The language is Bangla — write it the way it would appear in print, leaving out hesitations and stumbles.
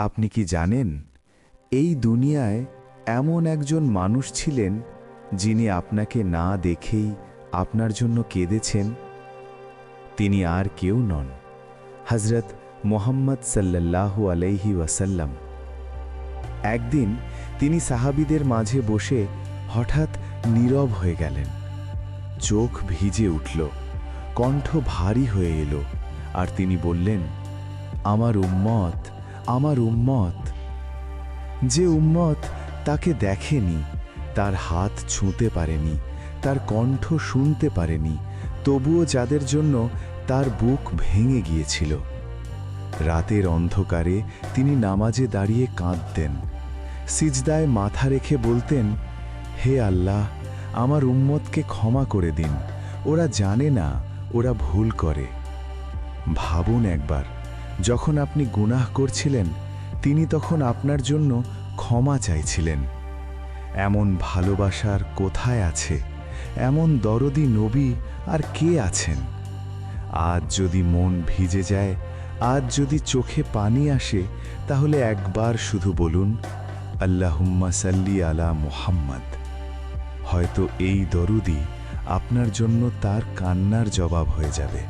আপনি কি জানেন, এই দুনিয়ায় এমন একজন মানুষ ছিলেন যিনি আপনাকে না দেখেই আপনার জন্য কেঁদেছেন? তিনি আর কেউ নন, হযরত মুহাম্মদ সাল্লাল্লাহু আলাইহি ওয়াসাল্লাম। একদিন তিনি সাহাবীদের মাঝে বসে হঠাৎ নীরব হয়ে গেলেন। চোখ ভিজে উঠল, কণ্ঠ ভারী হয়ে এলো, আর তিনি বললেন, আমার উম্মত, আমার উম্মত। যে উম্মত তাকে দেখেনি, তার হাত ছুঁতে পারেনি, তার কণ্ঠ শুনতে পারেনি, তবুও যাদের জন্য তার বুক ভেঙে গিয়েছিল। রাতের অন্ধকারে তিনি নামাজে দাঁড়িয়ে কাঁদতেন, সিজদায় মাথা রেখে বলতেন, হে আল্লাহ, আমার উম্মতকে ক্ষমা করে দিন, ওরা জানে না, ওরা ভুল করে। ভাবুন একবার, যখন আপনি গুনাহ করছিলেন, তিনি তখন আপনার জন্য ক্ষমা চাইছিলেন। এমন ভালোবাসার কোথায় আছে? এমন দরদি নবী আর কে আছেন? আজ যদি মন ভিজে যায়, আজ যদি চোখে পানি আসে, তাহলে একবার শুধু বলুন, আল্লাহুম্মা সাল্লি আলা মুহাম্মদ। হয়তো এই দরুদি আপনার জন্য তার কান্নার জবাব হয়ে যাবে।